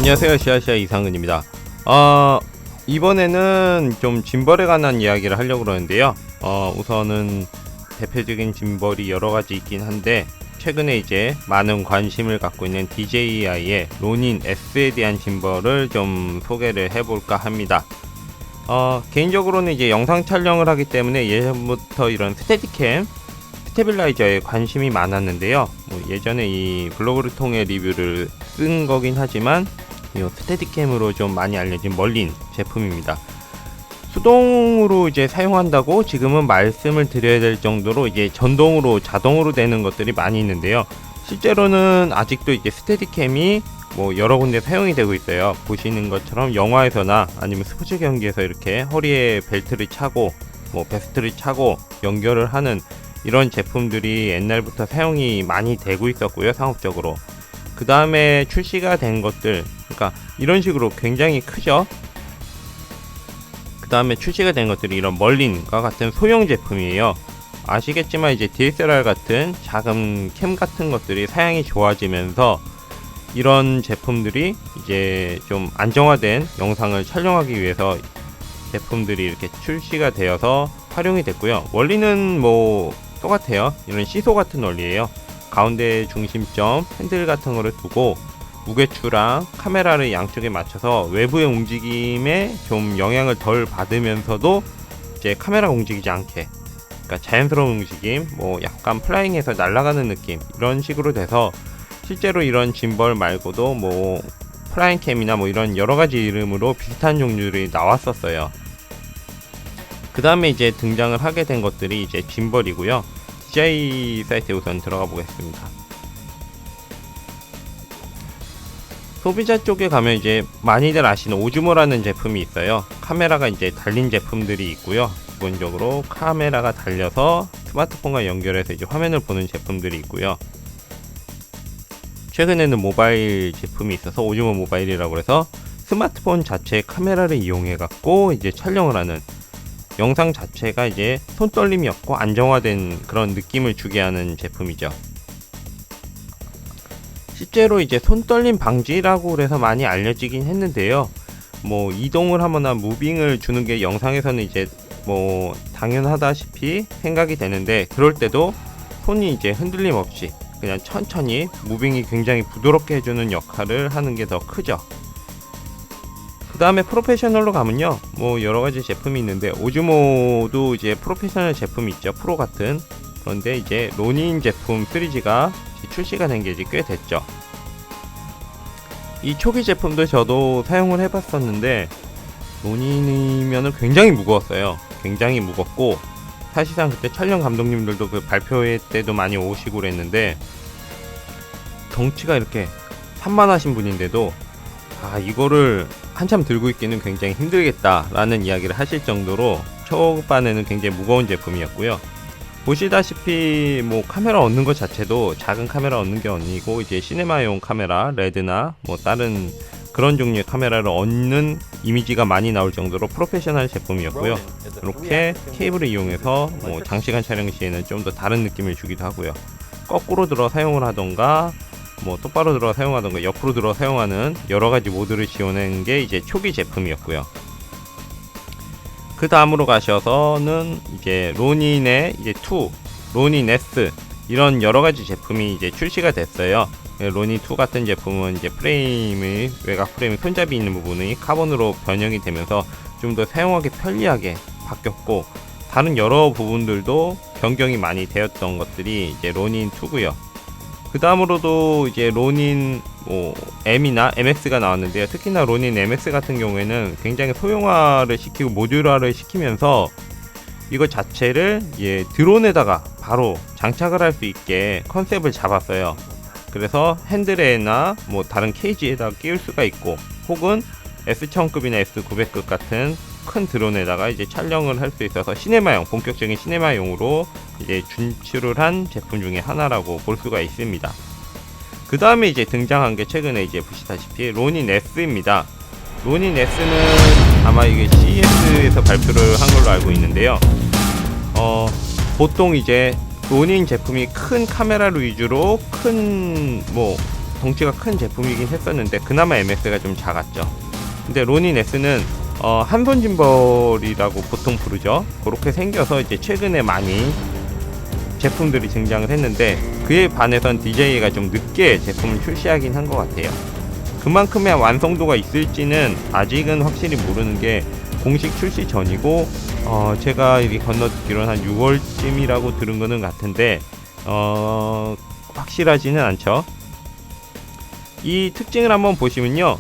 안녕하세요, 시아시아 이상은입니다. 이번에는 좀 짐벌에 관한 이야기를 하려고 그러는데요. 우선은 대표적인 짐벌이 여러가지 있긴 한데 최근에 이제 많은 관심을 갖고 있는 DJI의 로닌 S에 대한 짐벌을 좀 소개를 해볼까 합니다. 개인적으로는 이제 영상 촬영을 하기 때문에 예전부터 이런 스테디캠 스테빌라이저에 관심이 많았는데요. 예전에 이 블로그를 통해 리뷰를 쓴 거긴 하지만 이 스테디캠으로 좀 많이 알려진 멀린 제품입니다. 수동으로 이제 사용한다고 지금은 말씀을 드려야 될 정도로 이제 전동으로 자동으로 되는 것들이 많이 있는데요. 실제로는 아직도 이제 스테디캠이 여러 군데 사용이 되고 있어요. 보시는 것처럼 영화에서나 아니면 스포츠 경기에서 이렇게 허리에 벨트를 차고 베스트를 차고 연결을 하는 이런 제품들이 옛날부터 사용이 많이 되고 있었고요, 상업적으로. 그 다음에 출시가 된 것들, 그러니까 이런 식으로 굉장히 크죠. 그 다음에 출시가 된 것들이 이런 멀린과 같은 소형 제품이에요. 아시겠지만 이제 DSLR 같은 작은 캠 같은 것들이 사양이 좋아지면서 이런 제품들이 이제 좀 안정화된 영상을 촬영하기 위해서 제품들이 이렇게 출시가 되어서 활용이 됐고요. 원리는 똑같아요. 이런 시소 같은 원리예요. 가운데 중심점 핸들 같은 거를 두고 무게추랑 카메라를 양쪽에 맞춰서 외부의 움직임에 좀 영향을 덜 받으면서도 이제 카메라가 움직이지 않게, 그러니까 자연스러운 움직임, 약간 플라잉해서 날아가는 느낌, 이런 식으로 돼서 실제로 이런 짐벌 말고도 플라잉캠이나 이런 여러가지 이름으로 비슷한 종류들이 나왔었어요. 그 다음에 이제 등장을 하게 된 것들이 이제 짐벌이고요. DJI 사이트에 우선 들어가 보겠습니다. 소비자 쪽에 가면 이제 많이들 아시는 오즈모라는 제품이 있어요. 카메라가 이제 달린 제품들이 있고요. 기본적으로 카메라가 달려서 스마트폰과 연결해서 이제 화면을 보는 제품들이 있고요. 최근에는 모바일 제품이 있어서 오즈모 모바일이라고 해서 스마트폰 자체의 카메라를 이용해 갖고 이제 촬영을 하는, 영상 자체가 이제 손떨림이 없고 안정화된 그런 느낌을 주게 하는 제품이죠. 실제로 이제 손떨림 방지라고 그래서 많이 알려지긴 했는데요. 이동을 하거나 무빙을 주는 게 영상에서는 이제 당연하다시피 생각이 되는데, 그럴 때도 손이 이제 흔들림 없이 그냥 천천히 무빙이 굉장히 부드럽게 해주는 역할을 하는 게 더 크죠. 그 다음에 프로페셔널로 가면요, 여러가지 제품이 있는데 오즈모도 이제 프로페셔널 제품이 있죠, 프로 같은. 그런데 이제 로닌 제품 3G가 출시가 된 게 이제 꽤 됐죠. 이 초기 제품도 저도 사용을 해봤었는데 로닌이면은 굉장히 무거웠어요. 굉장히 무겁고, 사실상 그때 촬영 감독님들도 그 발표회 때도 많이 오시고 그랬는데, 덩치가 이렇게 산만하신 분인데도 이거를 한참 들고 있기는 굉장히 힘들겠다라는 이야기를 하실 정도로 초반에는 굉장히 무거운 제품이었고요. 보시다시피 카메라 얻는 것 자체도 작은 카메라 얻는 게 아니고 이제 시네마용 카메라, 레드나 다른 그런 종류의 카메라를 얻는 이미지가 많이 나올 정도로 프로페셔널 제품이었고요. 이렇게 케이블을 이용해서 장시간 촬영 시에는 좀 더 다른 느낌을 주기도 하고요. 거꾸로 들어 사용을 하던가 똑바로 들어 사용하던가 옆으로 들어 사용하는 여러가지 모드를 지원한 게 이제 초기 제품이었고요. 그 다음으로 가셔서는 이제 로닌의 이제 2, 로닌 S, 이런 여러가지 제품이 이제 출시가 됐어요. 로닌 2 같은 제품은 이제 외곽 프레임이 손잡이 있는 부분이 카본으로 변형이 되면서 좀 더 사용하기 편리하게 바뀌었고, 다른 여러 부분들도 변경이 많이 되었던 것들이 이제 로닌 2고요. 그 다음으로도 이제 로닌 M이나 MX가 나왔는데요. 특히나 로닌 MX 같은 경우에는 굉장히 소형화를 시키고 모듈화를 시키면서 이거 자체를 드론에다가 바로 장착을 할 수 있게 컨셉을 잡았어요. 그래서 핸들에나 다른 케이지에다 끼울 수가 있고, 혹은 S1000급이나 S900급 같은 큰 드론에다가 이제 촬영을 할 수 있어서 본격적인 시네마용으로 이제 진출을 한 제품 중에 하나라고 볼 수가 있습니다. 그 다음에 이제 등장한 게 최근에 이제 보시다시피 로닌 S입니다. 로닌 S는 아마 이게 CES에서 발표를 한 걸로 알고 있는데요. 보통 이제 로닌 제품이 큰 카메라를 위주로 큰 덩치가 큰 제품이긴 했었는데 그나마 MS가 좀 작았죠. 근데 로닌 S는 한손 짐벌이라고 보통 부르죠. 그렇게 생겨서 이제 최근에 많이 제품들이 등장을 했는데 그에 반해선 DJI가 좀 늦게 제품을 출시하긴 한 것 같아요. 그만큼의 완성도가 있을지는 아직은 확실히 모르는 게 공식 출시 전이고 제가 이렇게 건너듣기로는 한 6월쯤이라고 들은 거는 같은데 확실하지는 않죠. 이 특징을 한번 보시면요,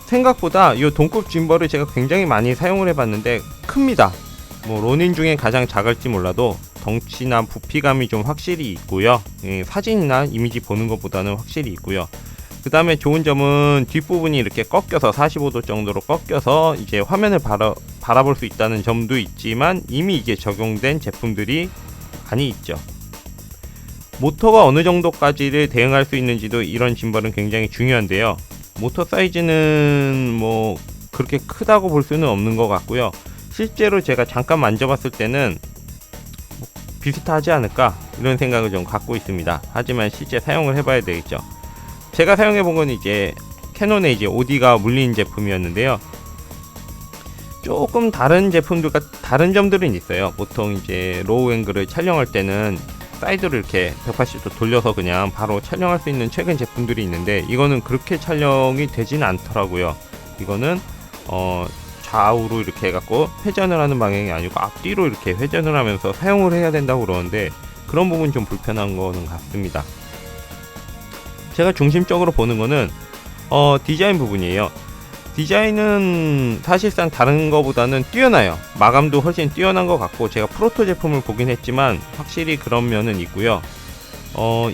생각보다 이 동급 짐벌을 제가 굉장히 많이 사용을 해봤는데 큽니다. 뭐 로닌 중에 가장 작을지 몰라도 덩치나 부피감이 좀 확실히 있고요. 사진이나 이미지 보는 것보다는 확실히 있고요. 그 다음에 좋은 점은 뒷부분이 이렇게 꺾여서 45도 정도로 꺾여서 이제 화면을 바라볼 수 있다는 점도 있지만 이미 이게 적용된 제품들이 많이 있죠. 모터가 어느 정도까지를 대응할 수 있는지도 이런 짐벌은 굉장히 중요한데요. 모터 사이즈는 뭐 그렇게 크다고 볼 수는 없는 것 같고요. 실제로 제가 잠깐 만져봤을 때는 비슷하지 않을까 이런 생각을 좀 갖고 있습니다. 하지만 실제 사용을 해봐야 되겠죠. 제가 사용해본 건 이제 캐논의 이제 OD가 물린 제품이었는데요. 조금 다른 제품들과 다른 점들은 있어요. 보통 이제 로우 앵글을 촬영할 때는 사이드로 이렇게 180도 돌려서 그냥 바로 촬영할 수 있는 최근 제품들이 있는데 이거는 그렇게 촬영이 되지는 않더라고요. 이거는 좌우로 이렇게 해갖고 회전을 하는 방향이 아니고 앞뒤로 이렇게 회전을 하면서 사용을 해야 된다고 그러는데 그런 부분 좀 불편한 거는 같습니다. 제가 중심적으로 보는 거는 디자인 부분이에요. 디자인은 사실상 다른 거보다는 뛰어나요. 마감도 훨씬 뛰어난 것 같고 제가 프로토 제품을 보긴 했지만 확실히 그런 면은 있고요.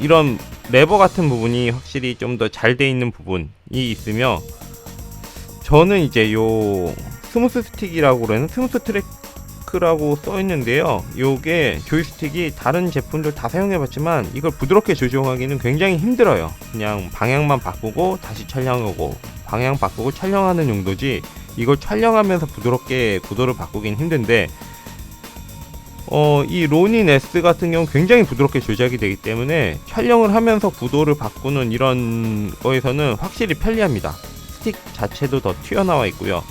이런 레버 같은 부분이 확실히 좀 더 잘 돼 있는 부분이 있으며 저는 이제 요 스무스 스틱이라고 그러는 스무스 트랙이라고 써 있는데요. 요게 조이스틱이 다른 제품들 다 사용해봤지만 이걸 부드럽게 조정하기는 굉장히 힘들어요. 그냥 방향만 바꾸고 다시 촬영하고 방향 바꾸고 촬영하는 용도지 이걸 촬영하면서 부드럽게 구도를 바꾸긴 힘든데 이 로닌 S 같은 경우 굉장히 부드럽게 조작이 되기 때문에 촬영을 하면서 구도를 바꾸는 이런 거에서는 확실히 편리합니다. 스틱 자체도 더 튀어나와 있고요.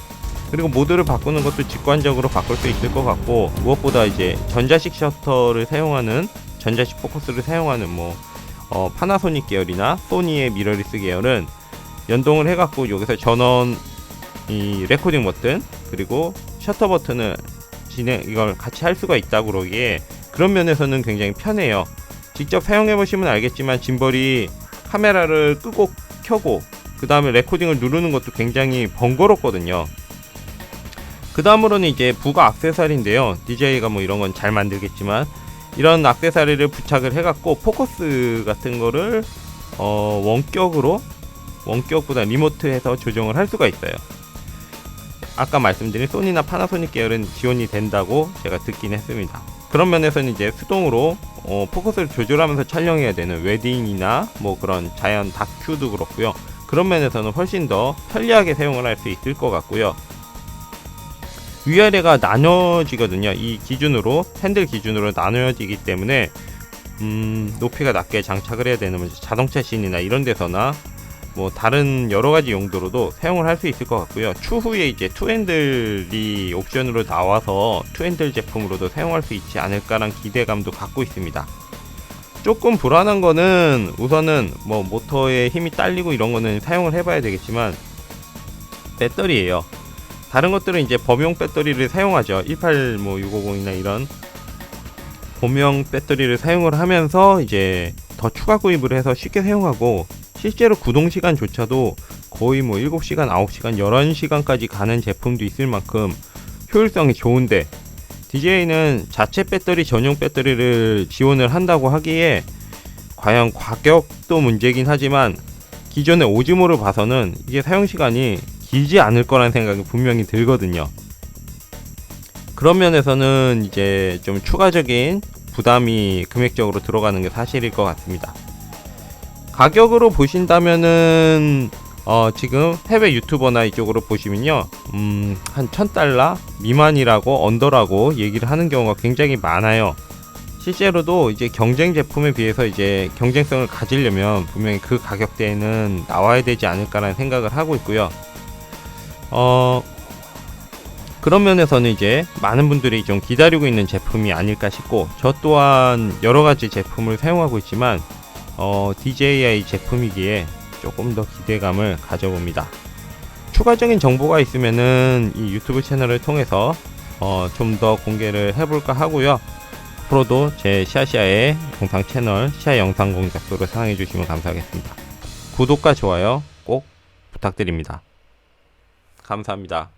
그리고 모드를 바꾸는 것도 직관적으로 바꿀 수 있을 것 같고 무엇보다 이제 전자식 셔터를 사용하는 전자식 포커스를 사용하는 파나소닉 계열이나 소니의 미러리스 계열은 연동을 해갖고 여기서 전원 이 레코딩 버튼 그리고 셔터 버튼을 이걸 같이 할 수가 있다고 그러기에 그런 면에서는 굉장히 편해요. 직접 사용해 보시면 알겠지만 짐벌이 카메라를 끄고 켜고 그 다음에 레코딩을 누르는 것도 굉장히 번거롭거든요. 그 다음으로는 이제 부가 액세서리인데요. DJI가 뭐 이런 건 잘 만들겠지만 이런 액세서리를 부착을 해갖고 포커스 같은 거를 원격보다 리모트해서 조정을 할 수가 있어요. 아까 말씀드린 소니나 파나소닉 계열은 지원이 된다고 제가 듣긴 했습니다. 그런 면에서는 이제 수동으로 포커스를 조절하면서 촬영해야 되는 웨딩이나 뭐 그런 자연 다큐도 그렇고요. 그런 면에서는 훨씬 더 편리하게 사용을 할 수 있을 것 같고요. 위아래가 나눠지거든요. 이 기준으로 핸들 기준으로 나눠지기 때문에 높이가 낮게 장착을 해야 되는 자동차 씬이나 이런 데서나 뭐 다른 여러가지 용도로도 사용을 할 수 있을 것 같고요. 추후에 이제 투핸들이 옵션으로 나와서 투핸들 제품으로도 사용할 수 있지 않을까란 기대감도 갖고 있습니다. 조금 불안한 거는 우선은 뭐 모터에 힘이 딸리고 이런 거는 사용을 해봐야 되겠지만 배터리예요. 다른 것들은 이제 범용 배터리를 사용하죠. 18650이나 이런 범용 배터리를 사용을 하면서 이제 더 추가 구입을 해서 쉽게 사용하고 실제로 구동 시간조차도 거의 뭐 7시간, 9시간, 11시간까지 가는 제품도 있을 만큼 효율성이 좋은데 DJI는 자체 배터리 전용 배터리를 지원을 한다고 하기에 과연 가격도 문제긴 하지만 기존의 오즈모를 봐서는 이게 사용시간이 길지 않을 거라는 생각이 분명히 들거든요. 그런 면에서는 이제 좀 추가적인 부담이 금액적으로 들어가는 게 사실일 것 같습니다. 가격으로 보신다면은 지금 해외 유튜버나 이쪽으로 보시면요 한 $1000 미만이라고 언더라고 얘기를 하는 경우가 굉장히 많아요. 실제로도 이제 경쟁 제품에 비해서 이제 경쟁성을 가지려면 분명히 그 가격대에는 나와야 되지 않을까라는 생각을 하고 있고요. 그런 면에서는 이제 많은 분들이 좀 기다리고 있는 제품이 아닐까 싶고, 저 또한 여러 가지 제품을 사용하고 있지만 DJI 제품이기에 조금 더 기대감을 가져봅니다. 추가적인 정보가 있으면은 이 유튜브 채널을 통해서 좀 더 공개를 해볼까 하고요. 앞으로도 제 시아시아의 영상 채널 시아 영상 공작소를 사랑해 주시면 감사하겠습니다. 구독과 좋아요 꼭 부탁드립니다. 감사합니다.